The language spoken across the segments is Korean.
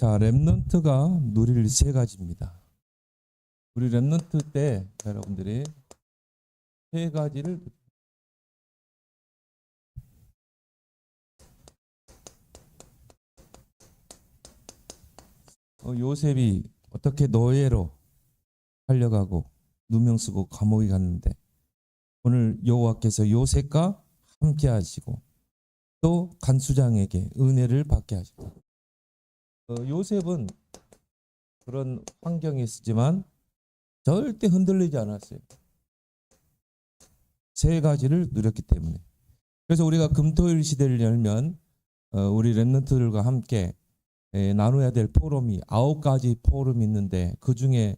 자, 렘넌트가 누릴 세 가지입니다. 우리 렘넌트 때 여러분들이 세 가지를 요셉이 어떻게 노예로 팔려가고 누명 쓰고 감옥에 갔는데 오늘 여호와께서 요셉과 함께 하시고 또 간수장에게 은혜를 받게 하셨다. 요셉은 그런 환경에 있었지만 절대 흔들리지 않았어요. 세 가지를 누렸기 때문에. 그래서 우리가 금토일 시대를 열면 우리 렘넌트들과 함께 나눠야 될 포럼이 9가지 포럼이 있는데 그중에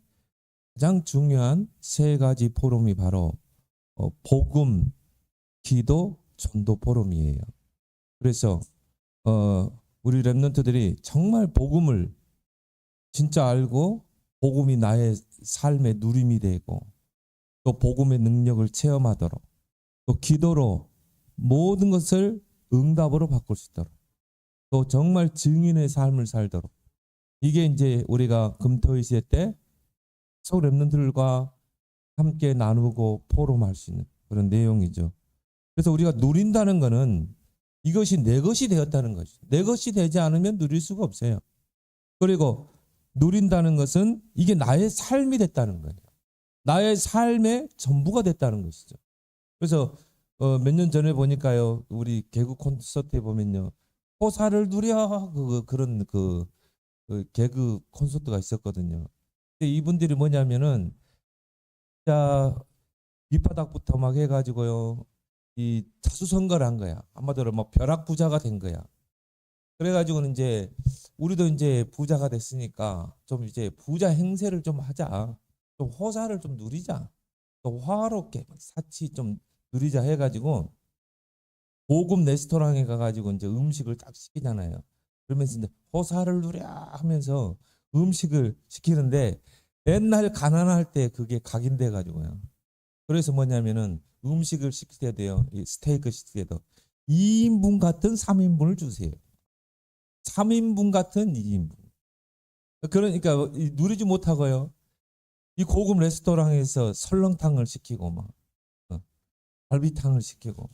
가장 중요한 세 가지 포럼이 바로 복음, 기도, 전도 포럼이에요. 그래서 우리 렘넌트들이 정말 복음을 진짜 알고 복음이 나의 삶의 누림이 되고 또 복음의 능력을 체험하도록 또 기도로 모든 것을 응답으로 바꿀 수 있도록 또 정말 증인의 삶을 살도록 이게 이제 우리가 금토일 시대 때 속 렘넌트들과 함께 나누고 포럼할 수 있는 그런 내용이죠. 그래서 우리가 누린다는 것은 이것이 내 것이 되었다는 것이죠. 내 것이 되지 않으면 누릴 수가 없어요. 그리고 누린다는 것은 이게 나의 삶이 됐다는 거예요. 나의 삶의 전부가 됐다는 것이죠. 그래서 몇 년 전에 보니까요, 우리 개그 콘서트에 보면요, 호사를 누려 그런 개그 콘서트가 있었거든요. 근데 이분들이 뭐냐면은 자 밑바닥부터 막 해가지고요, 이 자수성가를 한 거야. 한마디로 뭐 벼락 부자가 된 거야. 그래가지고는 이제 우리도 이제 부자가 됐으니까 좀 이제 부자 행세를 좀 하자. 좀 호사를 좀 누리자. 또 화롭게 사치 좀 누리자 해가지고 고급 레스토랑에 가가지고 이제 음식을 딱 시키잖아요. 그러면서 이제 호사를 누려 하면서 음식을 시키는데 맨날 가난할 때 그게 각인돼 가지고요. 그래서 뭐냐면은 음식을 시킬 때도요, 이 스테이크 시킬 때도 2인분 같은 3인분을 주세요. 3인분 같은 2인분. 그러니까 누리지 못하고요. 이 고급 레스토랑에서 설렁탕을 시키고 막 갈비탕을 시키고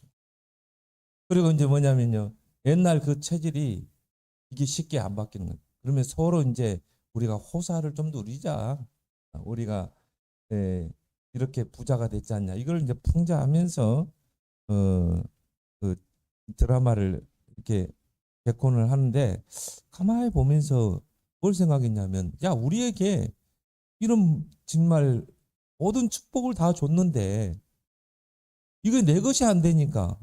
그리고 이제 뭐냐면요. 옛날 그 체질이 이게 쉽게 안 바뀌는 거예요. 그러면 서로 이제 우리가 호사를 좀 누리자. 우리가 이렇게 부자가 됐지 않냐. 이걸 이제 풍자하면서 그 드라마를 이렇게 개콘을 하는데 가만히 보면서 뭘 생각했냐면 야 우리에게 이런 정말 모든 축복을 다 줬는데 이게 내 것이 안 되니까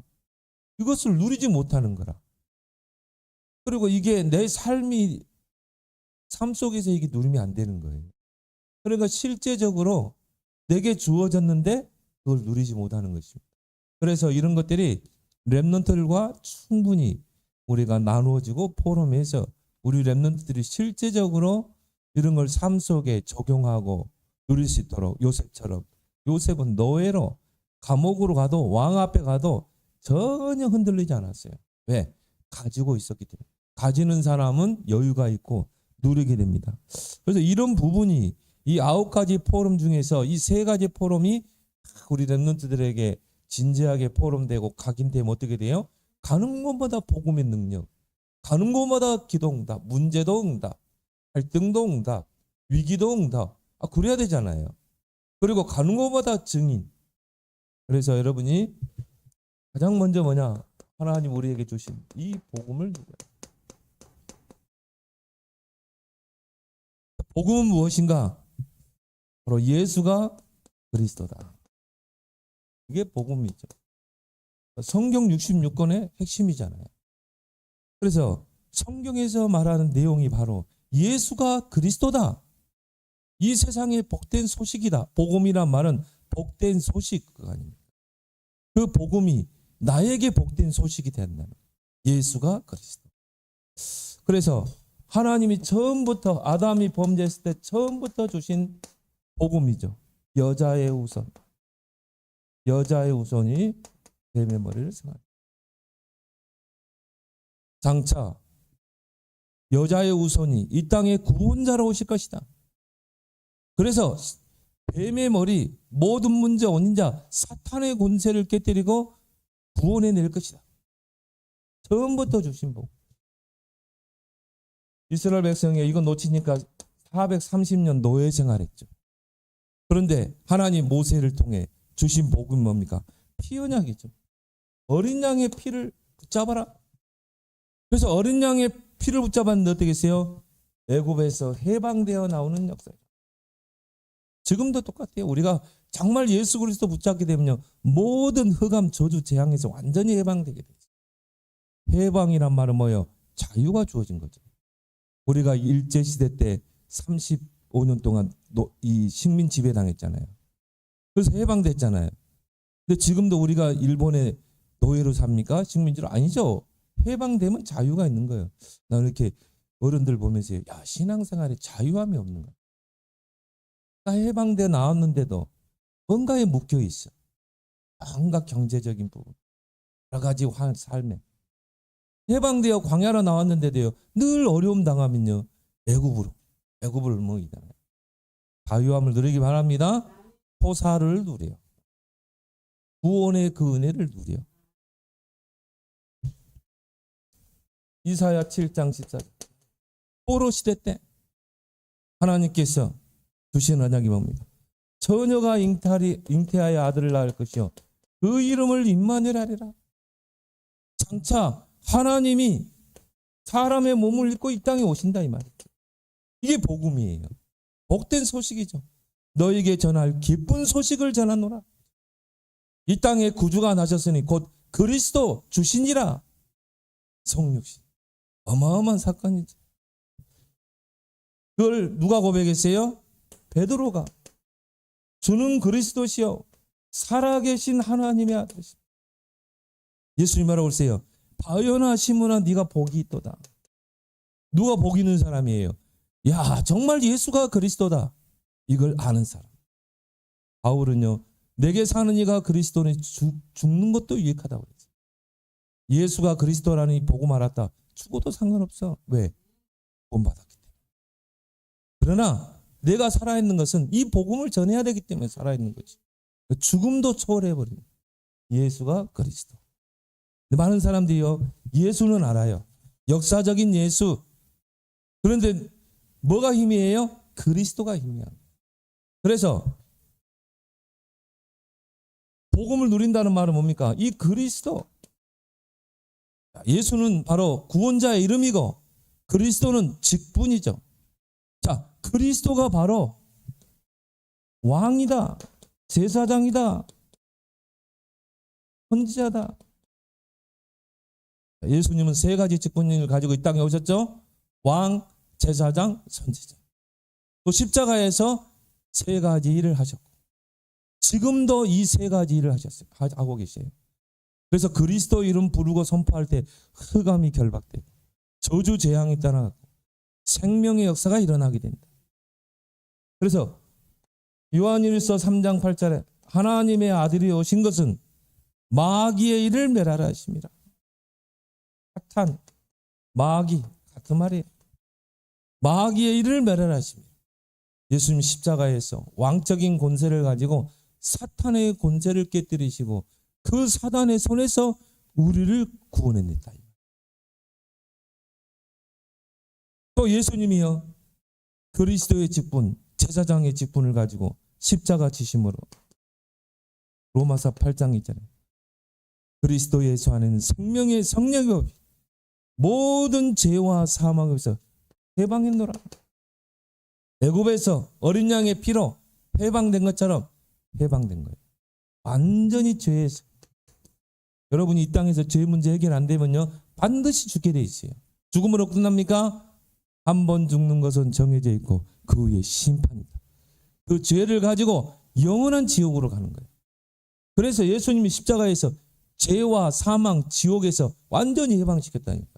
이것을 누리지 못하는 거라. 그리고 이게 내 삶 속에서 이게 누림이 안 되는 거예요. 그러니까 실제적으로 내게 주어졌는데 그걸 누리지 못하는 것입니다. 그래서 이런 것들이 렘넌트들과 충분히 우리가 나누어지고 포럼해서 우리 렘넌트들이 실제적으로 이런 걸 삶 속에 적용하고 누릴 수 있도록 요셉처럼 요셉은 노예로 감옥으로 가도 왕 앞에 가도 전혀 흔들리지 않았어요. 왜? 가지고 있었기 때문에. 가지는 사람은 여유가 있고 누리게 됩니다. 그래서 이런 부분이 이 9가지 포럼 중에서 이 3가지 포럼이 우리 렘넌트들에게 진지하게 포럼되고 각인되면 어떻게 돼요? 가는 곳마다 복음의 능력, 가는 곳마다 기도응답, 문제도 응답, 갈등도 응답, 위기도 응답. 그래야 되잖아요. 그리고 가는 곳마다 증인. 그래서 여러분이 가장 먼저 뭐냐? 하나님 우리에게 주신 이 복음을 복음은 무엇인가? 바로 예수가 그리스도다. 이게 복음이죠. 성경 66권의 핵심이잖아요. 그래서 성경에서 말하는 내용이 바로 예수가 그리스도다. 이 세상의 복된 소식이다. 복음이란 말은 복된 소식가 아닙니까? 그 복음이 나에게 복된 소식이 된다는 예수가 그리스도. 그래서 하나님이 처음부터 아담이 범죄했을 때 처음부터 주신 복음이죠. 여자의 후손. 여자의 후손이 뱀의 머리를 상하리라. 장차 여자의 후손이 이 땅의 구원자로 오실 것이다. 그래서 뱀의 머리, 모든 문제 원인자 사탄의 권세를 깨뜨리고 구원해낼 것이다. 처음부터 주신 복. 이스라엘 백성이 이거 놓치니까 430년 노예 생활했죠. 그런데 하나님 모세를 통해 주신 복은 뭡니까? 피 언약이죠. 어린 양의 피를 붙잡아라. 그래서 어린 양의 피를 붙잡았는데 어떻게 했어요? 애굽에서 해방되어 나오는 역사예요. 지금도 똑같아요. 우리가 정말 예수 그리스도 붙잡게 되면요, 모든 흑암, 저주, 재앙에서 완전히 해방되게 되죠. 해방이란 말은 뭐예요? 자유가 주어진 거죠. 우리가 일제시대 때 35년 동안 이 식민 지배 당했잖아요. 그래서 해방됐잖아요. 근데 지금도 우리가 일본의 노예로 삽니까? 식민지로? 아니죠. 해방되면 자유가 있는 거예요. 나 이렇게 어른들 보면서 야, 신앙생활에 자유함이 없는 거야. 나 해방돼 나왔는데도 뭔가에 묶여 있어. 뭔가 경제적인 부분, 여러 가지 삶에. 해방되어 광야로 나왔는데도요, 늘 어려움 당하면요, 애굽을 먹이잖아요. 자유함을 누리기 바랍니다. 포사를 누려요. 구원의 그 은혜를 누려. 이사야 7장 14절. 포로 시대 때 하나님께서 주신 언약이 뭡니까? 처녀가 잉태하여 아들을 낳을 것이요 그 이름을 임마누엘 하리라. 장차 하나님이 사람의 몸을 입고 이 땅에 오신다 이 말이에요. 이게 복음이에요. 복된 소식이죠. 너에게 전할 기쁜 소식을 전하노라. 이 땅에 구주가 나셨으니 곧 그리스도 주시니라. 성육신. 어마어마한 사건이죠. 그걸 누가 고백했어요? 베드로가. 주는 그리스도시요 살아계신 하나님의 아들이시다. 예수님 뭐라고 그러세요? 바요나 시므나 네가 복이 있도다. 누가 복 있는 사람이에요? 야, 정말 예수가 그리스도다. 이걸 아는 사람. 바울은요, 내게 사는 이가 그리스도니 죽는 것도 유익하다고 그랬어요. 예수가 그리스도라는 이 복음 알았다. 죽어도 상관없어. 왜? 구원받았기 때문에. 그러나 내가 살아있는 것은 이 복음을 전해야 되기 때문에 살아있는 거지. 죽음도 초월해버린 예수가 그리스도. 많은 사람들이요, 예수는 알아요. 역사적인 예수. 그런데 뭐가 희미해요? 그리스도가 희미해요. 그래서 복음을 누린다는 말은 뭡니까? 이 그리스도. 예수는 바로 구원자의 이름이고 그리스도는 직분이죠. 자, 그리스도가 바로 왕이다. 제사장이다. 선지자다. 예수님은 세 가지 직분을 가지고 이 땅에 오셨죠. 왕, 제사장, 선지자. 또 십자가에서 세 가지 일을 하셨고 지금도 이 세 가지 일을 하고 계세요. 그래서 그리스도 이름 부르고 선포할 때 흑암이 결박되고 저주 재앙이 떠나고 생명의 역사가 일어나게 된다. 그래서 요한일서 3장 8절에 하나님의 아들이 오신 것은 마귀의 일을 멸하라 하십니다. 사탄, 마귀 같은 말이에요. 마귀의 일을 멸하라 하십니다. 예수님 십자가에서 왕적인 권세를 가지고 사탄의 권세를 깨뜨리시고 그 사단의 손에서 우리를 구원해냈다. 또 예수님이요, 그리스도의 직분, 제사장의 직분을 가지고 십자가 지심으로 로마서 8장 있잖아요. 그리스도 예수 안에는 생명의 성령이 없이 모든 죄와 사망에서 해방했노라. 애굽에서 어린 양의 피로 해방된 것처럼 해방된 거예요. 완전히 죄에서. 여러분이 이 땅에서 죄 문제 해결 안 되면요, 반드시 죽게 돼 있어요. 죽음으로 끝납니까? 한 번 죽는 것은 정해져 있고 그 후에 심판이다. 그 죄를 가지고 영원한 지옥으로 가는 거예요. 그래서 예수님이 십자가에서 죄와 사망, 지옥에서 완전히 해방시켰다니까.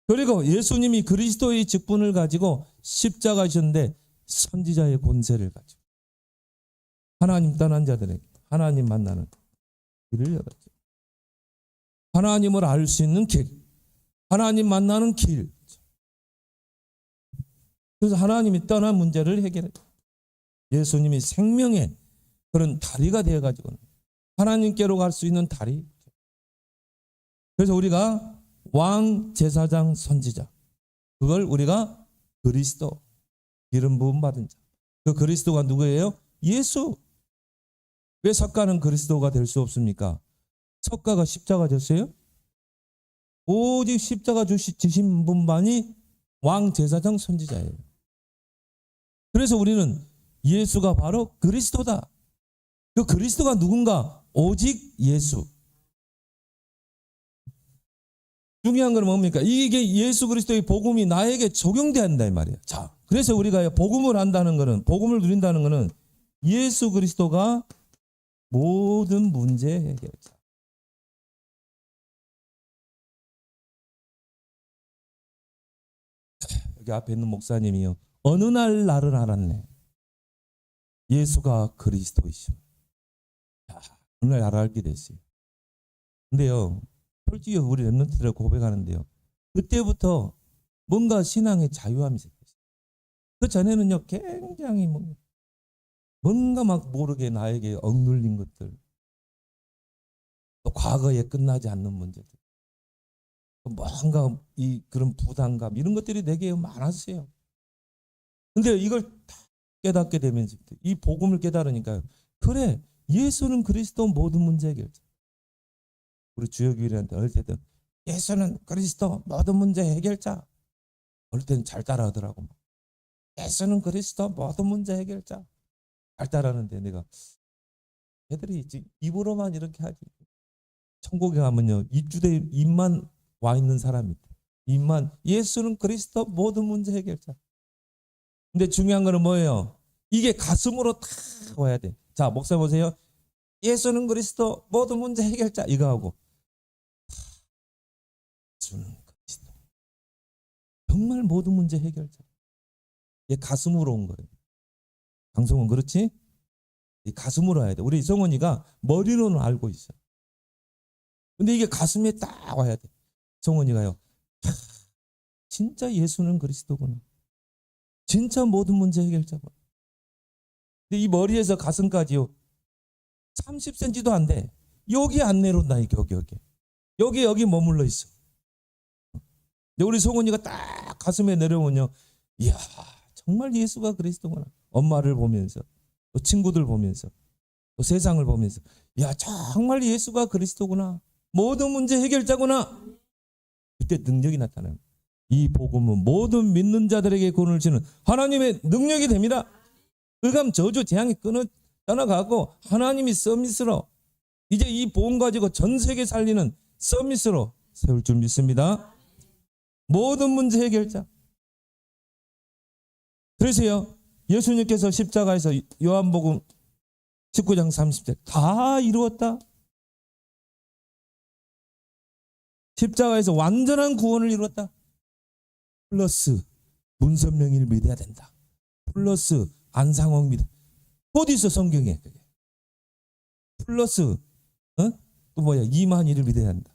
그리고 예수님이 그리스도의 직분을 가지고 십자가이셨는데 선지자의 권세를 가지고 하나님 떠난 자들에게 하나님 만나는 길을 열었죠. 하나님을 알 수 있는 길. 하나님 만나는 길. 그래서 하나님이 떠난 문제를 해결해. 예수님이 생명의 그런 다리가 되어가지고 하나님께로 갈 수 있는 다리. 그래서 우리가 왕, 제사장, 선지자, 그걸 우리가 그리스도, 기름 부음 받은 자. 그 그리스도가 누구예요? 예수. 왜 석가는 그리스도가 될 수 없습니까? 석가가 십자가 졌어요? 오직 십자가 지신 분만이 왕, 제사장, 선지자예요. 그래서 우리는 예수가 바로 그리스도다. 그 그리스도가 누군가? 오직 예수. 중요한 건 뭡니까? 이게 예수 그리스도의 복음이 나에게 적용돼야 한다 이 말이에요. 자, 그래서 우리가 복음을 한다는 것은, 복음을 누린다는 것은 예수 그리스도가 모든 문제 해결자. 여기 앞에 있는 목사님이요, 어느 날 나를 알았네. 예수가 그리스도이시오. 어느 날 나를 알게 됐어요. 근데요, 솔직히 우리 랩런트들 고백하는데요, 그때부터 뭔가 신앙의 자유함이 생겼어요. 그 전에는요, 굉장히 뭔가 막 모르게 나에게 억눌린 것들, 또 과거에 끝나지 않는 문제들, 뭔가 그런 부담감, 이런 것들이 내게 많았어요. 근데 이걸 다 깨닫게 되면서 이 복음을 깨달으니까, 그래, 예수는 그리스도 모든 문제 해결자. 우리 주역일한테 어릴 때도 예수는 그리스도 모든 문제 해결자. 어릴 때는 잘 따라하더라고. 예수는 그리스도 모든 문제 해결자. 잘 따라하는데 내가, 애들이 입으로만 이렇게 하지. 천국에 가면요, 입주대 입만 와 있는 사람이 있다. 입만 예수는 그리스도 모든 문제 해결자. 근데 중요한 거는 뭐예요? 이게 가슴으로 다 와야 돼. 자, 목사 보세요. 예수는 그리스도 모든 문제 해결자, 이거 하고 예수는 그리스도 정말 모든 문제 해결자. 이게 가슴으로 온 거예요. 방송은 그렇지? 이 가슴으로 와야 돼. 우리 성원이가 머리로는 알고 있어. 근데 이게 가슴에 딱 와야 돼. 성원이가요, 진짜 예수는 그리스도구나. 진짜 모든 문제 해결자구나. 근데 이 머리에서 가슴까지요, 30cm도 안 돼. 여기 안 내려온다. 여기 머물러 있어. 근데 우리 성훈이가 딱 가슴에 내려오면요, 이야, 정말 예수가 그리스도구나. 엄마를 보면서, 또 친구들 보면서, 또 세상을 보면서, 야, 정말 예수가 그리스도구나. 모든 문제 해결자구나. 그때 능력이 나타나요. 이 복음은 모든 믿는 자들에게 구원을 주는 하나님의 능력이 됩니다. 흑암, 저주, 재앙이 떠나가고 하나님이 서밋으로 이제 이 복음 가지고 전 세계 살리는 서밋으로 세울 줄 믿습니다. 모든 문제 해결자. 그래서요, 예수님께서 십자가에서 요한복음 19장 30절 다 이루었다. 십자가에서 완전한 구원을 이루었다. 플러스 문선명을 믿어야 된다. 플러스 안상홍 믿어. 어디 있어 성경에? 플러스 또 뭐야, 이만희를 믿어야 한다.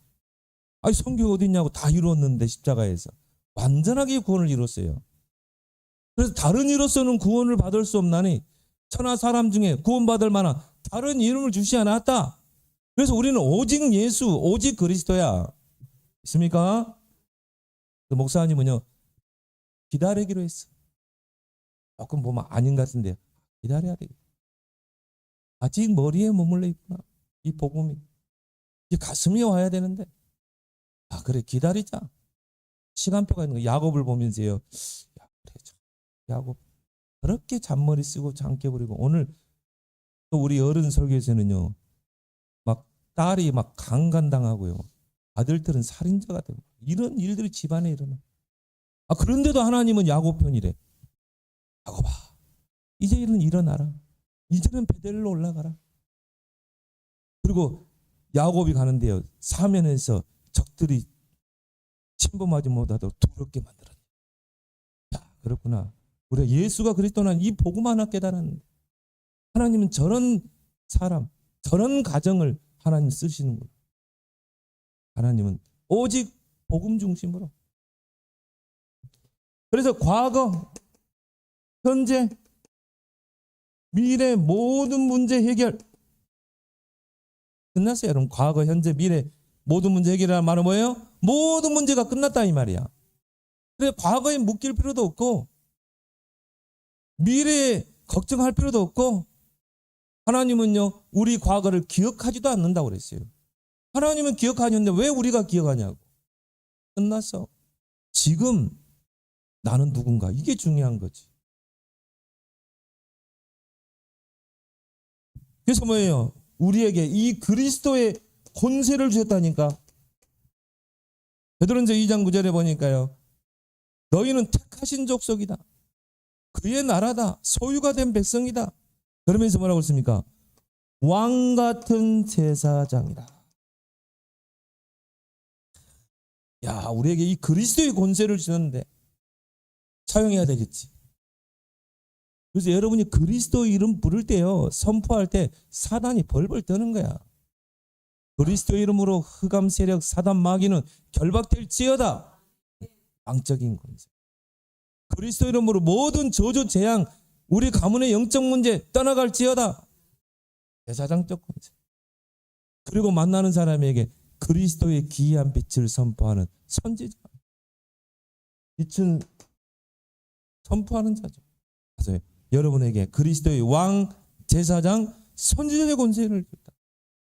아니 성경 어디 있냐고. 다 이루었는데 십자가에서 완전하게 구원을 이뤘어요. 그래서 다른 이로서는 구원을 받을 수 없나니 천하 사람 중에 구원받을 만한 다른 이름을 주시 않았다. 그래서 우리는 오직 예수, 오직 그리스도야. 있습니까? 그 목사님은요, 기다리기로 했어. 조금 보면 아닌 것 같은데 기다려야 되겠다. 아직 머리에 머물러 있구나. 이 복음이 이 가슴에 와야 되는데, 아 그래 기다리자. 시간표가 있는 거. 야곱을 보면서요, 야 그래 야곱 그렇게 잔머리 쓰고 장 깨버리고, 오늘 또 우리 어른 설교에서는요, 막 딸이 막 강간당하고요, 아들들은 살인자가 되고 이런 일들이 집안에 일어나. 아 그런데도 하나님은 야곱 편이래. 야곱아, 이제 일어나라. 이제는 베델로 올라가라. 그리고 야곱이 가는데요, 사면에서 적들이 침범하지 못하도록 두렵게 만들었네. 야, 그렇구나. 우리가 예수가 그리스도는 이 복음 하나 깨달았는데, 하나님은 저런 사람, 저런 가정을 하나님 쓰시는구나. 하나님은 오직 복음 중심으로. 그래서 과거, 현재, 미래 모든 문제 해결 끝났어요. 여러분, 과거, 현재, 미래 모든 문제 해결이라는 말은 뭐예요? 모든 문제가 끝났다 이 말이야. 그래서 과거에 묶일 필요도 없고 미래에 걱정할 필요도 없고, 하나님은요 우리 과거를 기억하지도 않는다고 그랬어요. 하나님은 기억하는데 왜 우리가 기억하냐고. 끝났어. 지금 나는 누군가, 이게 중요한 거지. 그래서 뭐예요? 우리에게 이 그리스도의 권세를 주셨다니까. 베드로전서 2장 9절에 보니까요, 너희는 택하신 족속이다, 그의 나라다, 소유가 된 백성이다. 그러면서 뭐라고 했습니까? 왕 같은 제사장이다. 야, 우리에게 이 그리스도의 권세를 주셨는데 사용해야 되겠지. 그래서 여러분이 그리스도 이름 부를 때요, 선포할 때 사단이 벌벌 떠는 거야. 그리스도 이름으로 흑암 세력 사단 마귀는 결박될지어다. 왕적인 권세. 그리스도 이름으로 모든 저주 재앙, 우리 가문의 영적 문제 떠나갈지어다. 제사장적 권세. 그리고 만나는 사람에게 그리스도의 기이한 빛을 선포하는 선지자. 빛은 선포하는 자죠. 맞아요. 여러분에게 그리스도의 왕, 제사장, 선지자의 권세를 줬다.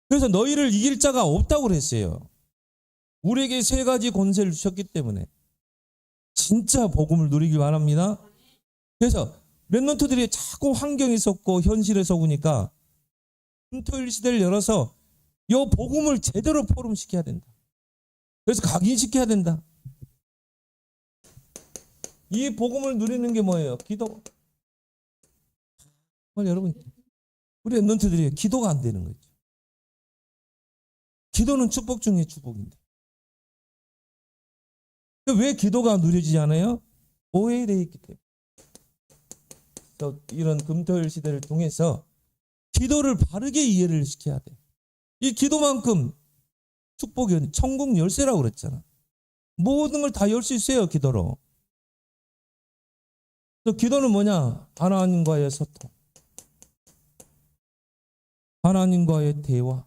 그래서 너희를 이길 자가 없다고 그랬어요. 우리에게 세 가지 권세를 주셨기 때문에 진짜 복음을 누리길 바랍니다. 그래서 렘넌트들이 자꾸 환경에 속고 현실에 속으니까 금토일 시대를 열어서 이 복음을 제대로 포럼시켜야 된다. 그래서 각인시켜야 된다. 이 복음을 누리는 게 뭐예요? 기도. 여러분, 우리 렘넌트들이 기도가 안 되는 거죠. 기도는 축복 중에 축복인데 왜 기도가 누려지지 않아요? 오해되어 있기 때문에. 이런 금토일 시대를 통해서 기도를 바르게 이해를 시켜야 돼. 이 기도만큼 축복이 천국 열쇠라고 그랬잖아. 모든 걸 다 열 수 있어요, 기도로. 그래서 기도는 뭐냐? 하나님과의 소통, 하나님과의 대화,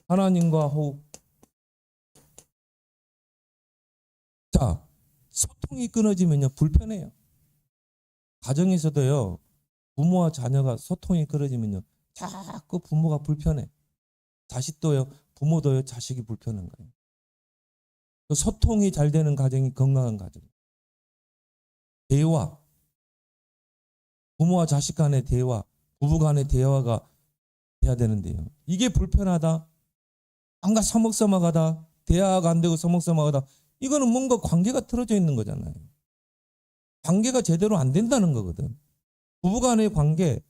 하나님과 호흡. 자, 소통이 끊어지면요 불편해요. 가정에서도요, 부모와 자녀가 소통이 끊어지면요 자꾸 부모가 불편해. 자식도요, 부모도요, 자식이 불편한 거예요. 소통이 잘 되는 가정이 건강한 가정. 대화, 부모와 자식 간의 대화, 부부 간의 대화가 돼야 되는데요, 이게 불편하다, 뭔가 서먹서먹하다, 대화가 안 되고 서먹서먹하다, 이거는 뭔가 관계가 틀어져 있는 거잖아요. 관계가 제대로 안 된다는 거거든. 부부 간의 관계,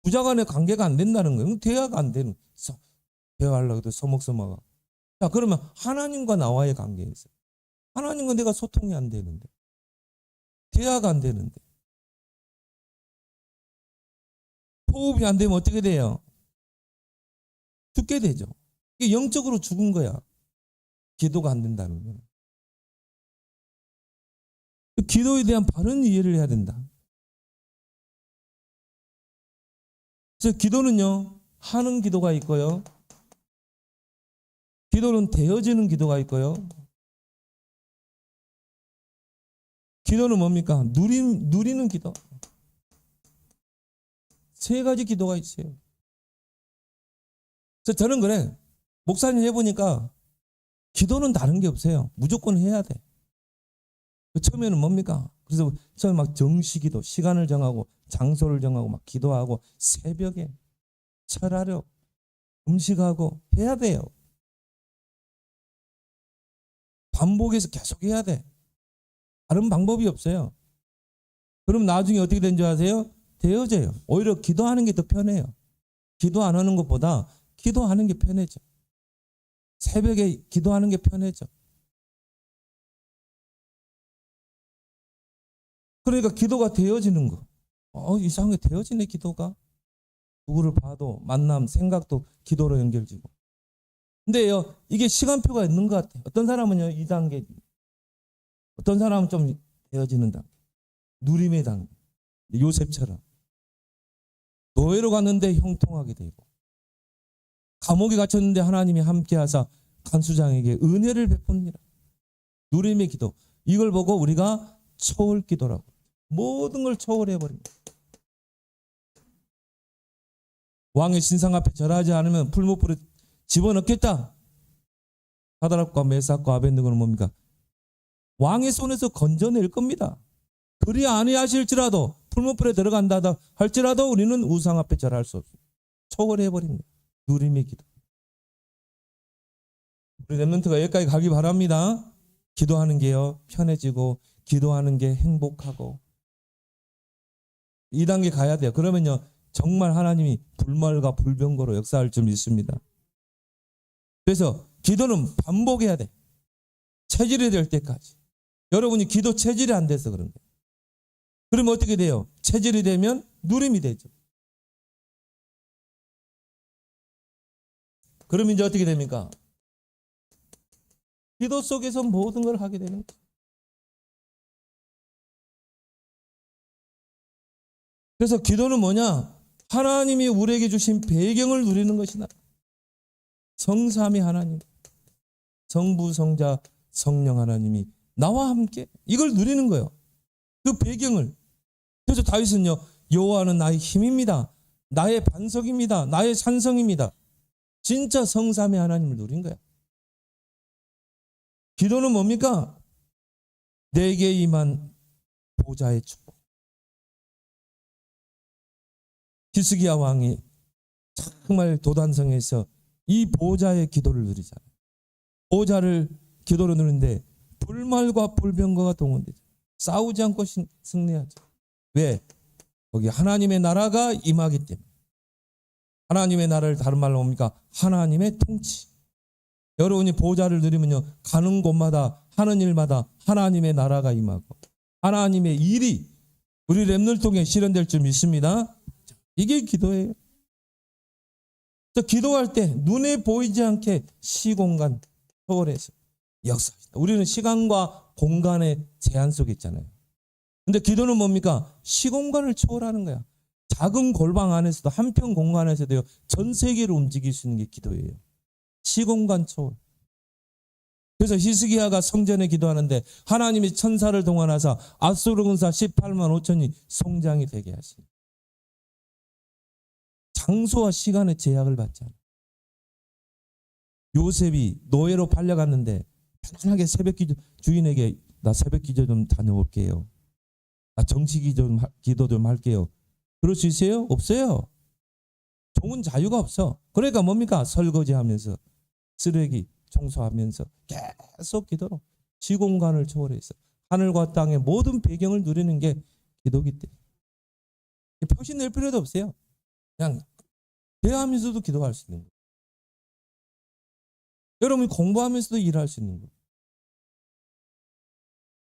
부자 간의 관계가 안 된다는 거예요. 대화가 안 되는, 대화하려고 해도 서먹서먹하고. 자, 그러면 하나님과 나와의 관계에서, 하나님과 내가 소통이 안 되는데, 대화가 안 되는데, 호흡이 안 되면 어떻게 돼요? 죽게 되죠. 이게 영적으로 죽은 거야. 기도가 안 된다는 거예요. 기도에 대한 바른 이해를 해야 된다. 그래서 기도는요, 하는 기도가 있고요, 기도는 되어지는 기도가 있고요, 기도는 뭡니까? 누리는 기도. 세 가지 기도가 있어요. 그래서 저는 그래, 목사님 해보니까 기도는 다른 게 없어요. 무조건 해야 돼. 처음에는 뭡니까? 그래서 처음에 막 정시기도, 시간을 정하고 장소를 정하고 막 기도하고 새벽에 철하려 음식하고 해야 돼요. 반복해서 계속 해야 돼. 다른 방법이 없어요. 그럼 나중에 어떻게 된 줄 아세요? 되어져요. 오히려 기도하는 게 더 편해요. 기도 안 하는 것보다 기도하는 게 편해져. 새벽에 기도하는 게 편해져. 그러니까 기도가 되어지는 거. 이상하게 되어지네, 기도가. 누구를 봐도 만남, 생각도 기도로 연결지고. 근데요, 이게 시간표가 있는 것 같아요. 어떤 사람은요, 2단계, 어떤 사람은 좀 되어지는 단계, 누림의 단계, 요셉처럼 노예로 갔는데 형통하게 되고, 감옥에 갇혔는데 하나님이 함께하사 간수장에게 은혜를 베풉니다. 누림의 기도. 이걸 보고 우리가 초월 기도라고. 모든 걸 초월해버립니다. 왕의 신상 앞에 절하지 않으면 풀무불에 집어넣겠다. 사드락과 메삭과 아벤느고는 뭡니까? 왕의 손에서 건져낼 겁니다. 그리 아니하실지라도 풀무불에 들어간다 할지라도 우리는 우상 앞에 절할 수 없습니다. 초월해버립니다. 누림의 기도. 우리 렘넌트가 여기까지 가기 바랍니다. 기도하는 게요, 편해지고 기도하는 게 행복하고 2단계 가야 돼요. 그러면요, 정말 하나님이 불말과 불병거로 역사할 줄 믿습니다. 그래서 기도는 반복해야 돼. 체질이 될 때까지. 여러분이 기도 체질이 안 돼서 그런 거예요. 그러면 어떻게 돼요? 체질이 되면 누림이 되죠. 그러면 이제 어떻게 됩니까? 기도 속에서 모든 걸 하게 되는 거예요. 그래서 기도는 뭐냐? 하나님이 우리에게 주신 배경을 누리는 것이다. 성삼위 하나님, 성부, 성자, 성령 하나님이 나와 함께 이걸 누리는 거예요. 그 배경을. 그래서 다윗은요, 여호와는 나의 힘입니다. 나의 반석입니다. 나의 산성입니다. 진짜 성삼위 하나님을 누린 거야. 기도는 뭡니까? 내게 임한 보좌의 축복. 히스기야 왕이 정말 도단성에서 이 보좌의 기도를 누리잖아요. 보좌를 기도로 누리는데 불말과 불병거가 동원되죠. 싸우지 않고 승리하죠. 왜? 거기 하나님의 나라가 임하기 때문에. 하나님의 나라를 다른 말로 뭡니까? 하나님의 통치. 여러분이 보좌를 누리면요, 가는 곳마다 하는 일마다 하나님의 나라가 임하고 하나님의 일이 우리 렘넌트를 통해 실현될 줄 믿습니다. 이게 기도예요. 기도할 때 눈에 보이지 않게 시공간 초월해서 역사합니다. 우리는 시간과 공간의 제한 속에 있잖아요. 근데 기도는 뭡니까? 시공간을 초월하는 거야. 작은 골방 안에서도 한편 공간에서도요, 전 세계를 움직일 수 있는 게 기도예요. 시공간 초월. 그래서 히스기야가 성전에 기도하는데 하나님이 천사를 동원하사 아수르 군사 18만 5천이 송장이 되게 하시니 장소와 시간의 제약을 받잖아요. 요셉이 노예로 팔려갔는데 편안하게 새벽기도 주인에게 나 새벽기도 좀 다녀올게요. 나 기도 좀 할게요. 그럴 수 있어요? 없어요. 종은 자유가 없어. 그러니까 뭡니까? 설거지하면서 쓰레기 청소하면서 계속 기도로 시공간을 초월해서 하늘과 땅의 모든 배경을 누리는 게 기도기 때문에 표시 낼 필요도 없어요. 그냥 대하면서도 기도할 수 있는 거예요. 여러분이 공부하면서도 일할 수 있는 거예요.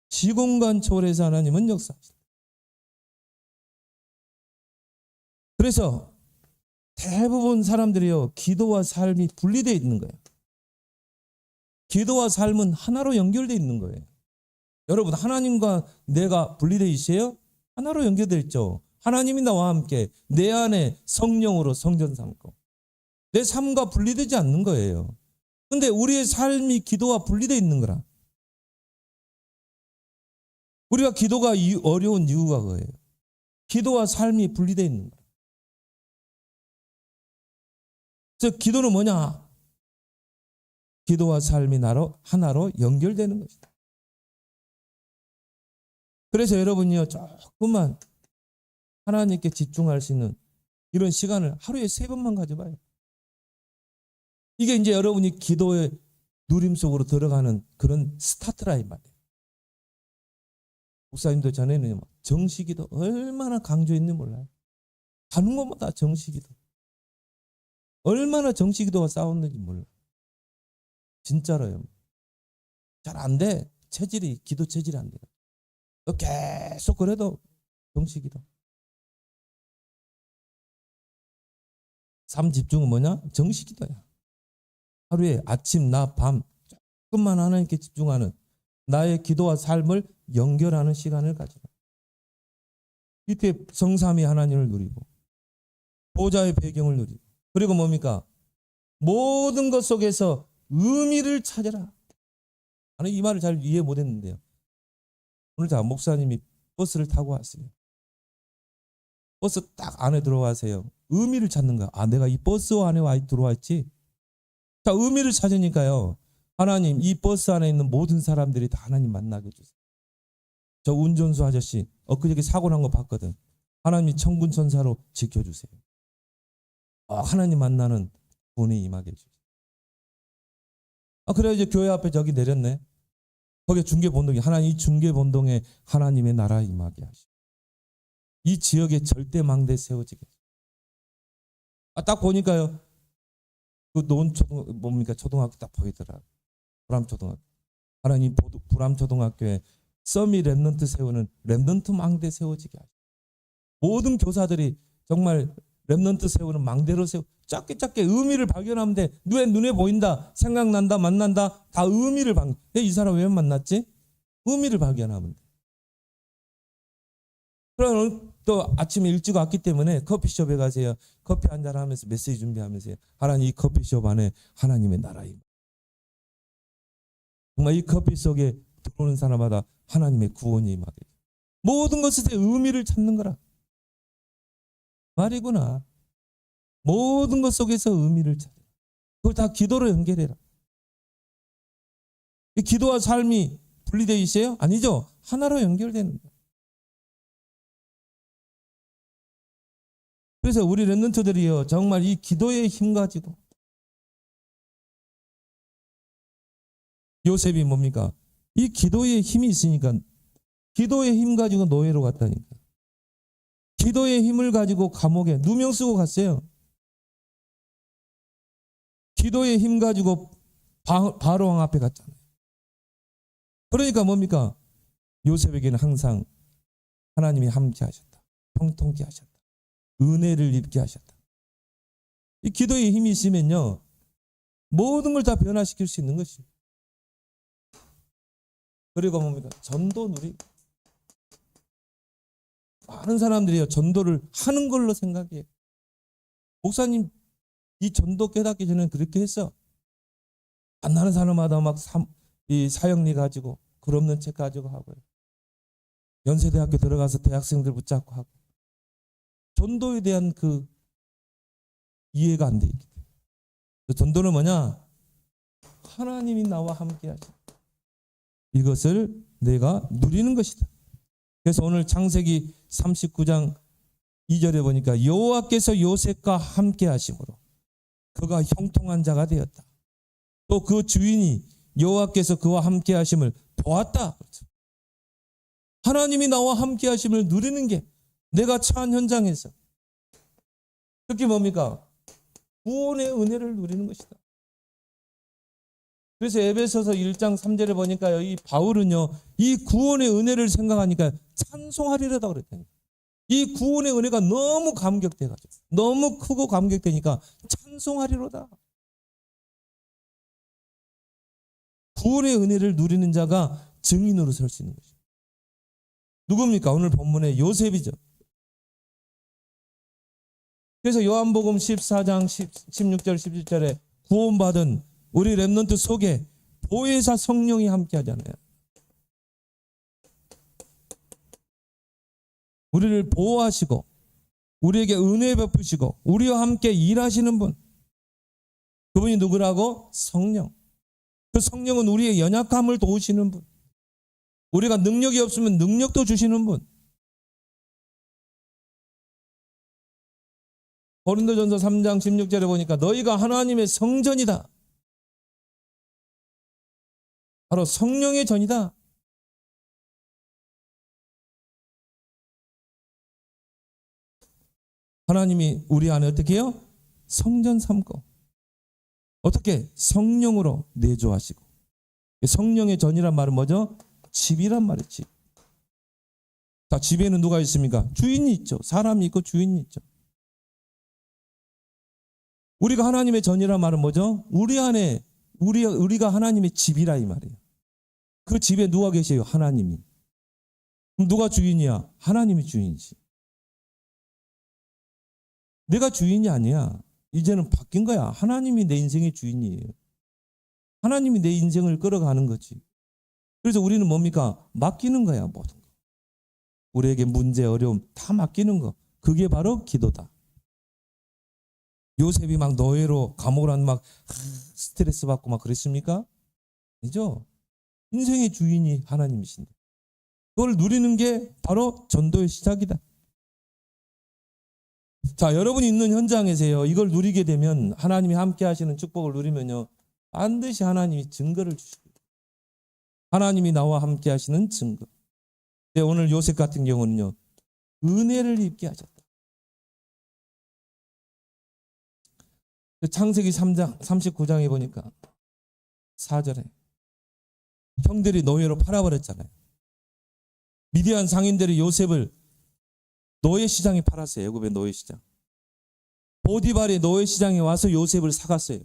시공간 초월해서 하나님은 역사하십니다. 그래서 대부분 사람들이요, 기도와 삶이 분리되어 있는 거예요. 기도와 삶은 하나로 연결되어 있는 거예요. 여러분, 하나님과 내가 분리되어 있어요? 하나로 연결되어 있죠. 하나님이 나와 함께 내 안에 성령으로 성전 삼고 내 삶과 분리되지 않는 거예요. 근데 우리의 삶이 기도와 분리되어 있는 거라. 우리가 기도가 어려운 이유가 그거예요. 기도와 삶이 분리되어 있는 거예요. 그래서 기도는 뭐냐? 기도와 삶이 하나로 연결되는 것이다. 그래서 여러분이요, 조금만 하나님께 집중할 수 있는 이런 시간을 하루에 3번만 가져봐요. 이게 이제 여러분이 기도의 누림 속으로 들어가는 그런 스타트라인 말이에요. 목사님도 전에는 정시기도 얼마나 강조했는지 몰라요. 가는 곳마다 정시기도. 얼마나 정시기도가 싸웠는지 몰라요. 진짜로요. 잘 안 돼. 기도 체질이 안 돼요. 계속 그래도 정시기도. 삶 집중은 뭐냐? 정시기도야. 하루에 아침, 낮, 밤 조금만 하나님께 집중하는 나의 기도와 삶을 연결하는 시간을 가지라. 이때 성삼위 하나님을 누리고 보좌의 배경을 누리고 그리고 뭡니까? 모든 것 속에서 의미를 찾아라. 나는 이 말을 잘 이해 못했는데요. 오늘 자 목사님이 버스를 타고 왔어요. 버스 딱 안에 들어와세요. 의미를 찾는 거야. 아, 내가 이 버스 안에 들어와 있지. 자, 의미를 찾으니까요. 하나님, 이 버스 안에 있는 모든 사람들이 다 하나님 만나게 해주세요. 저 운전수 아저씨 엊그저께 사고 난 거 봤거든. 하나님이 천군 천사로 지켜주세요. 하나님 만나는 분이 임하게 해주세요. 그래 이제 교회 앞에 저기 내렸네. 거기 중계본동이 하나님 이 중계본동에 하나님의 나라 임하게 하시고 이 지역에 절대 망대 세워지게. 딱 보니까요. 그 초등학교 딱 보이더라. 불암초등학교. 하나님 불암초등학교에 서미 렘넌트 세우는 렘넌트 망대 세워지게 하시고 모든 교사들이 정말 렘넌트 세우는 망대로 작게 의미를 발견하면 돼. 눈에 보인다, 생각난다, 만난다, 다 의미를 발견. 이 사람 왜 만났지? 의미를 발견하면 돼. 그럼 또 아침에 일찍 왔기 때문에 커피숍에 가세요. 커피 한잔 하면서 메시지 준비하면서 하나님 이 커피숍 안에 하나님의 나라임. 정말 이 커피 속에 들어오는 사람마다 하나님의 구원이 임하게. 모든 것에 의미를 찾는 거라. 말이구나. 모든 것 속에서 의미를 찾아. 그걸 다 기도로 연결해라. 이 기도와 삶이 분리되어 있어요? 아니죠. 하나로 연결되는 거예요. 그래서 우리 렘넌트들이요. 정말 이 기도의 힘 가지고 요셉이 뭡니까? 이 기도의 힘이 있으니까 기도의 힘 가지고 노예로 갔다니까. 기도의 힘을 가지고 감옥에 누명 쓰고 갔어요. 기도의 힘 가지고 바로왕 앞에 갔잖아요. 그러니까 뭡니까? 요셉에게는 항상 하나님이 함께 하셨다. 형통케 하셨다. 은혜를 입게 하셨다. 이 기도의 힘이 있으면요. 모든 걸 다 변화시킬 수 있는 것이에요. 그리고 뭡니까? 전도 누리. 많은 사람들이요. 전도를 하는 걸로 생각해요. 목사님 이 전도 깨닫기 전에는 그렇게 했어. 만나는 사람마다 막 이 사형리 가지고 글 없는 책 가지고 하고요. 연세대학교 들어가서 대학생들 붙잡고 하고. 전도에 대한 그 이해가 안 돼 있기 때문에. 전도는 뭐냐? 하나님이 나와 함께 하시. 이것을 내가 누리는 것이다. 그래서 오늘 창세기 39장 2절에 보니까 여호와께서 요셉과 함께 하심으로 그가 형통한 자가 되었다. 또 그 주인이 여호와께서 그와 함께 하심을 보았다. 하나님이 나와 함께 하심을 누리는 게 내가 처한 현장에서 특히 뭡니까? 구원의 은혜를 누리는 것이다. 그래서 에베소서 1장 3절에 보니까요. 이 바울은요. 이 구원의 은혜를 생각하니까 찬송하리로다 그랬다니까. 이 구원의 은혜가 너무 감격돼가지고 너무 크고 감격되니까 찬송하리로다. 구원의 은혜를 누리는 자가 증인으로 설 수 있는 것입니다. 누굽니까? 오늘 본문의 요셉이죠. 그래서 요한복음 14장 16절 17절에 구원받은 우리 렘넌트 속에 보혜사 성령이 함께 하잖아요. 우리를 보호하시고 우리에게 은혜 베푸시고 우리와 함께 일하시는 분. 그분이 누구라고? 성령. 그 성령은 우리의 연약함을 도우시는 분. 우리가 능력이 없으면 능력도 주시는 분. 고린도전서 3장 16절에 보니까 너희가 하나님의 성전이다. 바로 성령의 전이다. 하나님이 우리 안에 어떻게 해요? 성전 삼고 어떻게? 성령으로 내조하시고. 성령의 전이란 말은 뭐죠? 집이란 말이에요. 집. 자, 집에는 누가 있습니까? 주인이 있죠. 사람이 있고 주인이 있죠. 우리가 하나님의 전이란 말은 뭐죠? 우리 안에 우리가 하나님의 집이라 이 말이에요. 그 집에 누가 계세요? 하나님이. 그럼 누가 주인이야? 하나님이 주인이지. 내가 주인이 아니야. 이제는 바뀐 거야. 하나님이 내 인생의 주인이에요. 하나님이 내 인생을 끌어가는 거지. 그래서 우리는 뭡니까? 맡기는 거야, 모든 거. 우리에게 문제, 어려움 다 맡기는 거. 그게 바로 기도다. 요셉이 막 노예로 감옥을 안 막 스트레스 받고 막 그랬습니까? 아니죠. 인생의 주인이 하나님이신데. 그걸 누리는 게 바로 전도의 시작이다. 자, 여러분이 있는 현장에서요, 이걸 누리게 되면, 하나님이 함께 하시는 축복을 누리면요, 반드시 하나님이 증거를 주십니다. 하나님이 나와 함께 하시는 증거. 네, 오늘 요셉 같은 경우는요, 은혜를 입게 하셨다. 창세기 3장 39장에 보니까 4절에 형들이 노예로 팔아버렸잖아요. 미디안 상인들이 요셉을 노예 시장에 팔았어요. 애굽의 노예 시장. 보디발이 노예 시장에 와서 요셉을 사갔어요.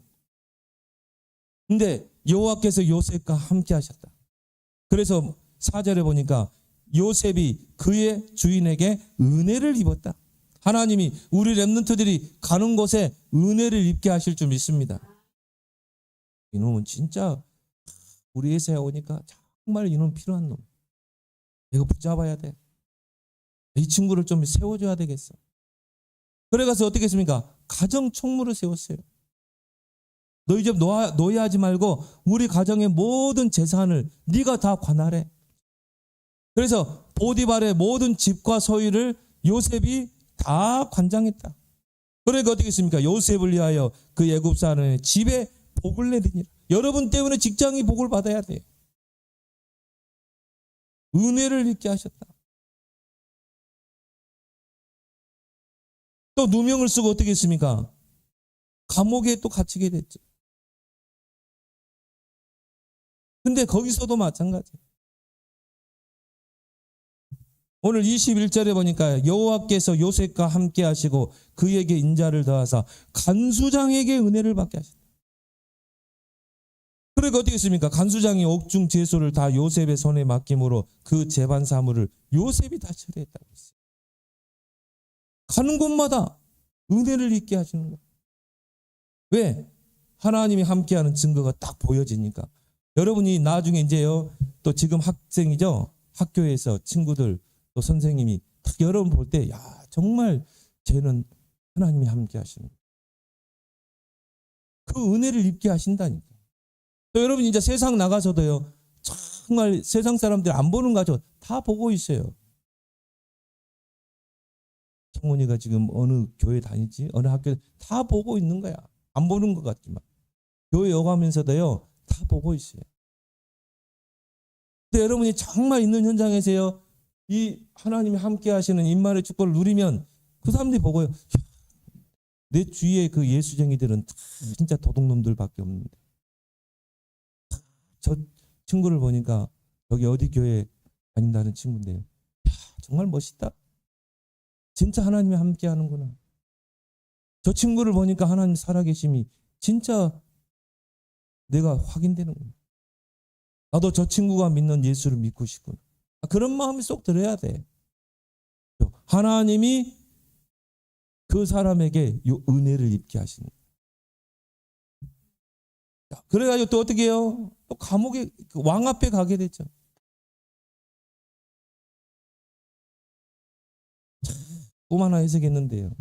근데 여호와께서 요셉과 함께 하셨다. 그래서 4절에 보니까 요셉이 그의 주인에게 은혜를 입었다. 하나님이 우리 렘넌트들이 가는 곳에 은혜를 입게 하실 줄 믿습니다. 이놈은 진짜 우리 회사에 오니까 정말 이놈 필요한 놈. 이거 붙잡아야 돼. 이 친구를 좀 세워줘야 되겠어. 그래가서 어떻게 했습니까? 가정 총무를 세웠어요. 너희 집 노예하지 말고 우리 가정의 모든 재산을 네가 다 관할해. 그래서 보디발의 모든 집과 소유를 요셉이 다 관장했다. 그러니까 어떻게 했습니까? 요셉을 위하여 그 애굽 사람의 집에 복을 내리니라. 여러분 때문에 직장이 복을 받아야 돼요. 은혜를 입게 하셨다. 또 누명을 쓰고 어떻게 했습니까? 감옥에 또 갇히게 됐죠. 근데 거기서도 마찬가지. 오늘 21절에 보니까 여호와께서 요셉과 함께 하시고 그에게 인자를 더하사 간수장에게 은혜를 받게 하셨다. 그러니까 어떻게 했습니까? 간수장이 옥중 제소를 다 요셉의 손에 맡김으로 그 재반 사물을 요셉이 다 처리했다고 했어요. 가는 곳마다 은혜를 입게 하시는 거예요. 왜? 하나님이 함께하는 증거가 딱 보여지니까. 여러분이 나중에 이제요, 또 지금 학생이죠? 학교에서 친구들 또 선생님이 딱 여러분 볼 때, 야, 정말 쟤는 하나님이 함께 하시는 거예요. 그 은혜를 입게 하신다니까. 또 여러분 이제 세상 나가서도요, 정말 세상 사람들 안 보는 거죠. 다 보고 있어요. 성훈이가 지금 어느 교회 다니지? 어느 학교 다 보고 있는 거야. 안 보는 것 같지만. 교회 오가면서도요, 다 보고 있어요. 근데 여러분이 정말 있는 현장에서요, 이 하나님이 함께 하시는 임마의 축복을 누리면 그 사람들이 보고요, 내 주위에 그 예수쟁이들은 진짜 도둑놈들밖에 없는데. 저 친구를 보니까 여기 어디 교회 다닌다는 친구인데요. 야, 정말 멋있다. 진짜 하나님이 함께 하는구나. 저 친구를 보니까 하나님 살아계심이 진짜 내가 확인되는구나. 나도 저 친구가 믿는 예수를 믿고 싶구나. 그런 마음이 쏙 들어야 돼. 하나님이 그 사람에게 이 은혜를 입게 하시는 거예요. 그래가지고 또 어떻게 해요? 또 감옥에 왕 앞에 가게 됐죠. 꿈 하나 해석했는데요.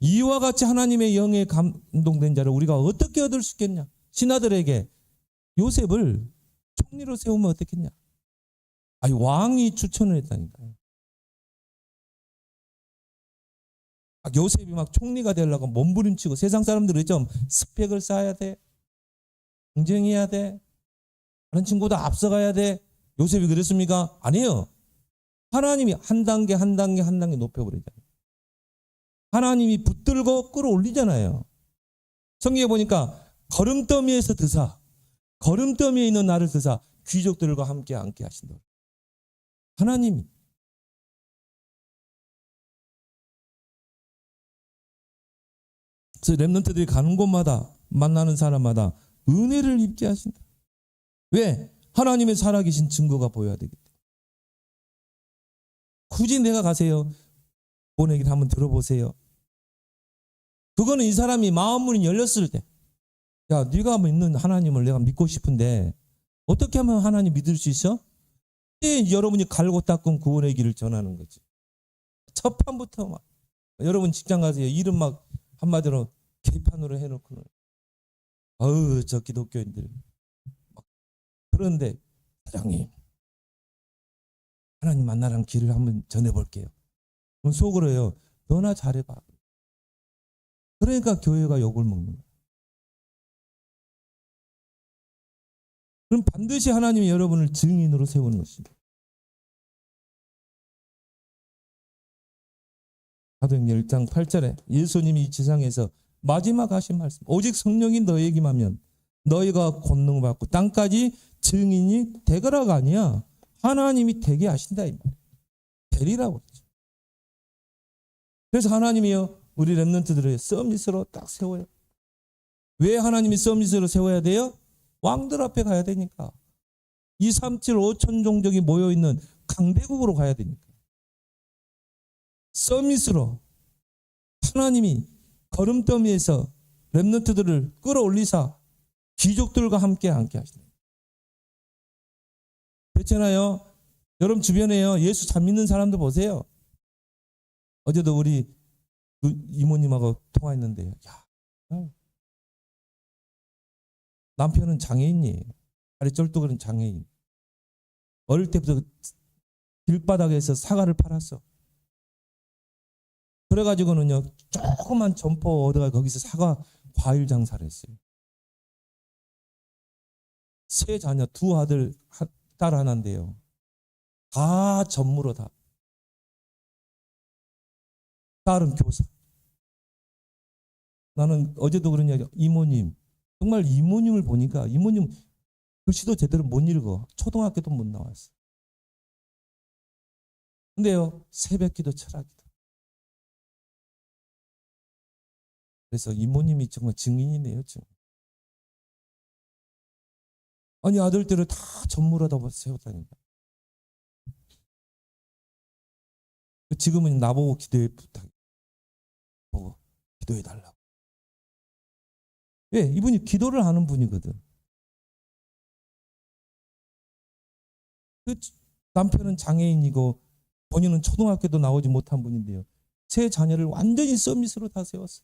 이와 같이 하나님의 영에 감동된 자를 우리가 어떻게 얻을 수 있겠냐? 신하들에게 요셉을 총리로 세우면 어떻겠냐? 아니, 왕이 추천을 했다니까요. 요셉이 막 총리가 되려고 몸부림치고 세상 사람들은 좀 스펙을 쌓아야 돼. 경쟁해야 돼. 다른 친구보다 앞서가야 돼. 요셉이 그랬습니까? 아니에요. 하나님이 한 단계 한 단계 한 단계 높여버리잖아요. 하나님이 붙들고 끌어올리잖아요. 성경에 보니까 걸음더미에서 드사, 걸음더미에 있는 나를 드사 귀족들과 함께 앉게 하신다. 하나님이. 그래서 렘넌트들이 가는 곳마다 만나는 사람마다 은혜를 입게 하신다. 왜? 하나님의 살아계신 증거가 보여야 되기 때문에. 굳이 내가 가세요. 보내기를 한번 들어보세요. 그거는 이 사람이 마음문이 열렸을 때, 야, 네가 믿는 하나님을 내가 믿고 싶은데 어떻게 하면 하나님 믿을 수 있어? 여러분이 갈고 닦은 구원의 길을 전하는 거지. 첫 판부터 막 여러분 직장 가세요. 이름 막 한마디로 개판으로 해놓고, 아우 저 기독교인들. 그런데 사장님, 하나님 만나라는 길을 한번 전해볼게요. 그럼 속으로요, 너나 잘해봐. 그러니까 교회가 욕을 먹는 거예요. 그럼 반드시 하나님이 여러분을 증인으로 세우는 것입니다. 사도행전 1장 8절에 예수님이 이 지상에서 마지막 하신 말씀, 오직 성령이 너에게만 하면 너희가 권능을 받고 땅까지 증인이 되거라가 아니야. 하나님이 되게 하신다 이 말이에요. 되리라고 그러죠. 그래서 하나님이요, 우리 렘넌트들을 서밋으로 딱 세워요. 왜 하나님이 서밋으로 세워야 돼요? 왕들 앞에 가야 되니까. 2, 3, 7, 5천 종족이 모여있는 강대국으로 가야 되니까. 서밋으로 하나님이 걸음더미에서 렘넌트들을 끌어올리사 귀족들과 함께 하신다. 그렇잖아요. 여러분 주변에요, 예수 잘 믿는 사람들 보세요. 어제도 우리 이모님하고 통화했는데, 야, 남편은 장애인이에요. 다리 쩔뚝거리는 장애인. 어릴 때부터 길바닥에서 사과를 팔았어. 그래가지고는요, 조그만 점포 얻어가 거기서 사과 과일 장사를 했어요. 세 자녀, 두 아들, 딸 하나인데요. 다 전무로 다. 딸은 교사. 나는 어제도 그런 이야기, 이모님. 정말 이모님을 보니까 이모님 글씨도 제대로 못 읽어. 초등학교도 못 나왔어. 근데요, 새벽기도 철학기도. 그래서 이모님이 정말 증인이네요. 증인. 아니 아들들을 다 전무로다 세웠다니까. 지금은 나보고 기도해 부탁. 보고 기도해 달라고. 왜? 이분이 기도를 하는 분이거든. 그 남편은 장애인이고 본인은 초등학교도 나오지 못한 분인데요. 세 자녀를 완전히 서밋으로 다 세웠어.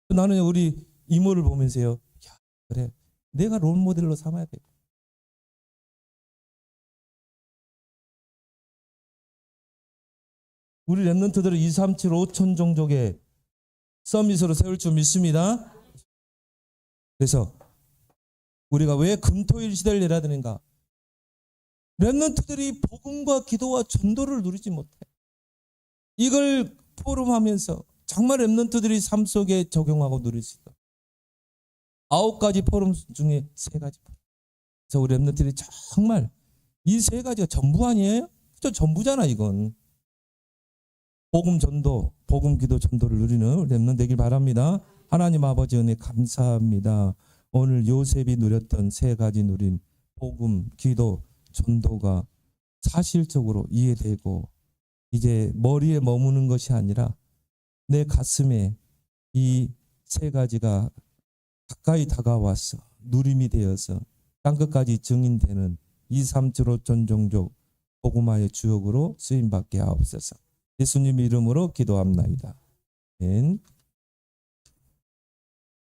나는 우리 이모를 보면서요, 야, 그래, 내가 롤 모델로 삼아야 돼. 우리 렘넌트들을 2, 3, 7, 5천 종족의 서밋으로 세울 줄 믿습니다. 그래서 우리가 왜 금토일 시대를 내려야 되는가? 렘넌트들이 복음과 기도와 전도를 누리지 못해. 이걸 포럼하면서 정말 렘넌트들이 삶 속에 적용하고 누릴 수 있다. 9가지 포럼 중에 3가지 포럼. 그래서 우리 렘넌트들이 정말 이 3가지가 전부 아니에요? 저 전부잖아 이건. 복음 전도, 복음 기도 전도를 누리는 렘넌트 되길 바랍니다. 하나님 아버지 은혜 감사합니다. 오늘 요셉이 누렸던 3가지 누린 복음, 기도, 전도가 사실적으로 이해되고 이제 머리에 머무는 것이 아니라 내 가슴에 이 3가지가 가까이 다가와서 누림이 되어서 땅끝까지 증인되는 2, 3, 7, 5천 종족 복음화의 주역으로 쓰임받게 하옵소서. 예수님 이름으로 기도합나이다. 아멘.